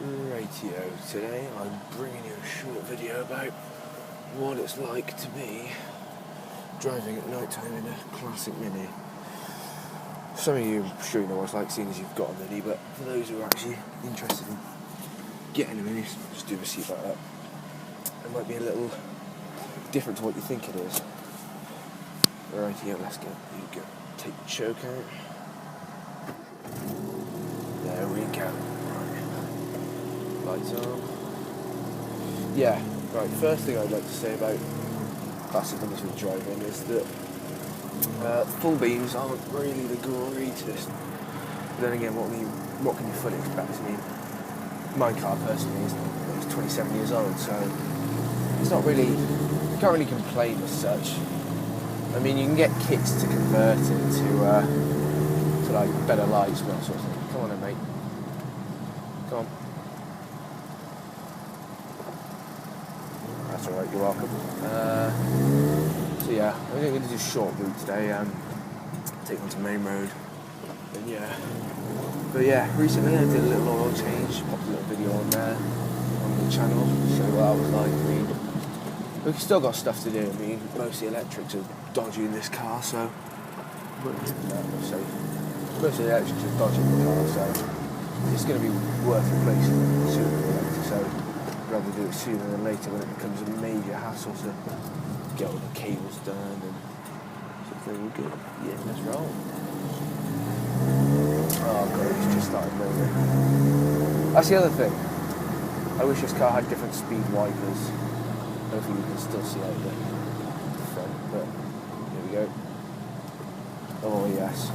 Rightio, today I'm bringing you a short video about what it's like to be driving at night time in a classic Mini. Some of you, I'm sure you know what it's like seeing as you've got a Mini, but for those who are actually interested in getting a Mini, just do a seatbelt up. It might be a little different to what you think it is. Rightio, let's go. You go. Take the choke out. There we go. Lights on. Yeah, right, first thing I'd like to say about classic Minis driving is that full beams aren't really the greatest. But then again, what can you fully expect? I mean, my car personally is 27 years old, so it's not really, you can't really complain as such. I mean, you can get kits to convert it to like better lights and that sort of thing. Come on then, mate. Come on. That's alright, you're welcome. So yeah, I think I'm going to do a short route today, take onto Main Road, and yeah. But yeah, recently I did a little oil change, popped a little video on there, on the channel, show what that was like. I mean, we've still got stuff to do. I mean, most of the electrics are dodgy in this car, so most of the electrics are dodgy in the car, so it's going to be worth replacing sooner or later. So I'd rather do it sooner than later when it becomes a major hassle to get all the cables done and so we're good. Yeah, let's roll. Oh god, it's just started moving. That's the other thing. I wish this car had different speed wipers. Hopefully you can still see out the front, but here we go. Oh yes,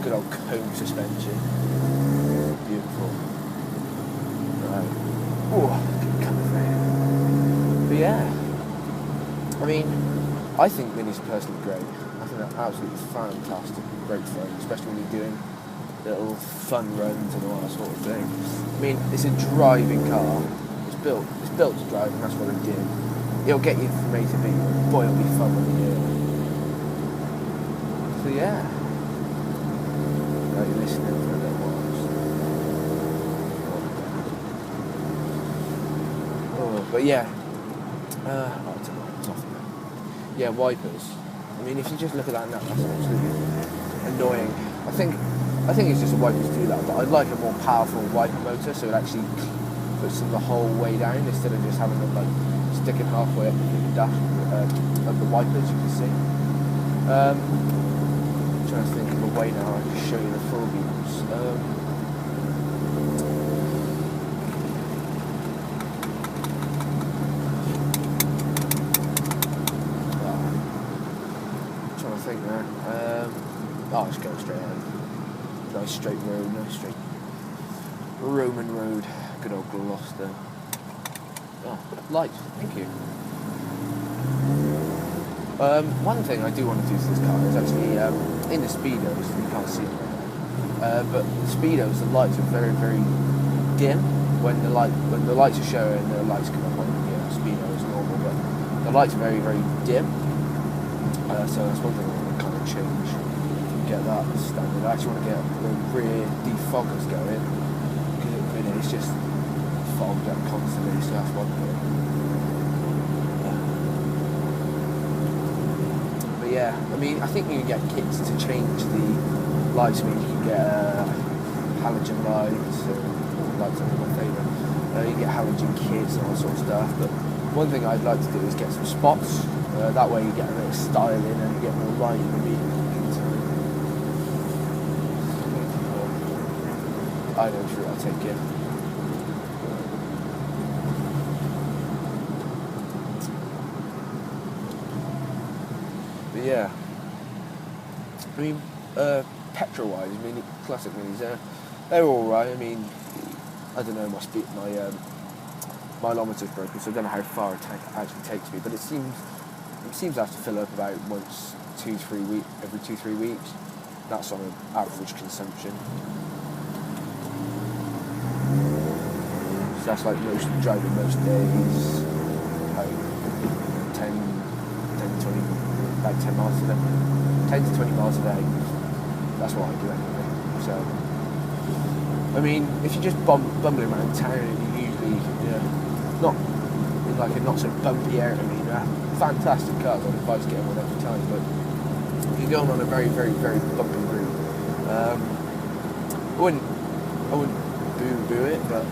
good old cone suspension. Beautiful. Right. Oh, good comfort. But yeah, I mean, I think Minis are personally great. I think they're absolutely fantastic, great fun, especially when you're doing little fun runs and all that sort of thing. I mean, it's a driving car. It's built to drive, and that's what it did. It'll get you from A to B. Boy, it'll be fun when you do it. So yeah. Right, you're listening for a little while. Oh, but yeah. Yeah, wipers. I mean, if you just look at that now, that's absolutely annoying. I think it's just the wipers do that, but I'd like a more powerful wiper motor, so it actually puts them the whole way down instead of just having them like sticking halfway up the dash of the wipers, you can see. I'm trying to think of a way now I can show you the full beams. I'm trying to think now. Just go straight ahead. Nice straight road, nice straight Roman road. Good old Gloucester. Oh, lights, thank you. One thing I do want to do to this car is actually in the speedos. You can't see it right now, but the speedos, the lights are very, very dim. When the lights are showing, the lights come up on speedos normal, but the lights are very, very dim. So that's one thing I want to kind of change. Get that standard. I actually want to get the rear defoggers going because it's just fogged up constantly, so that's one thing. But yeah, I mean, I think you can get kits to change the lights. I mean, you can get halogen lights, lights are my favourite. You can get halogen kits and all that sort of stuff, but one thing I'd like to do is get some spots. That way you get a bit of styling and you get more light in the meter. I know which route I'll take it. But yeah, I mean, petrol-wise, I mean, classic Minis, they're all right. I mean, I don't know, my mileometer's broken, so I don't know how far it actually takes me. But it seems to have to fill up about once every 2-3 weeks. That's on an average consumption. So that's like driving most days, like 10 to 20, about 10 miles a day, 10 to 20 miles a day. That's what I do anyway. So I mean, if you're just bumbling around town and you usually, not in like a not so bumpy area, I mean, fantastic cars, I'd advise getting one every time, but if you're going on a very, very, very bumpy route, I wouldn't boo it, but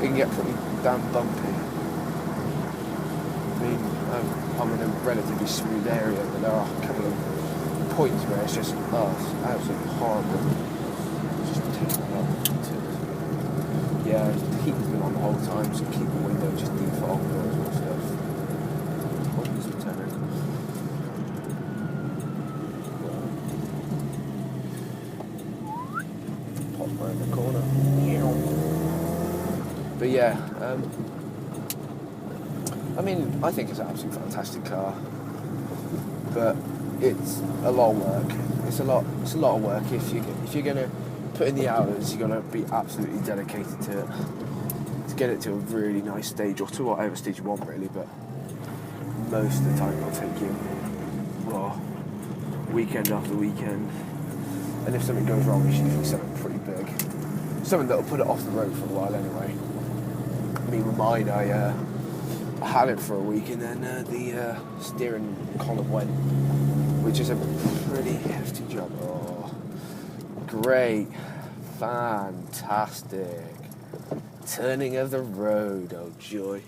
it can get pretty damn bumpy. I mean, I'm in a relatively smooth area, but there are a couple of points where it's just, it's absolutely horrible. It's just taking me up to, yeah, the heating's been on the whole time, so keep the window just default and stuff. Points to turn it. Pop around the corner. But yeah, I mean, I think it's an absolutely fantastic car, but it's a lot of work. It's a lot of work. If you're gonna put in the hours, you're gonna be absolutely dedicated to it to get it to a really nice stage, or to whatever stage you want, really. But most of the time, it'll take you weekend after weekend. And if something goes wrong, it's usually something pretty big, something that'll put it off the road for a while anyway. I mean, with mine, I had it for a week, and then the steering column went, which is a pretty hefty job. Oh, great, fantastic turning of the road, oh joy.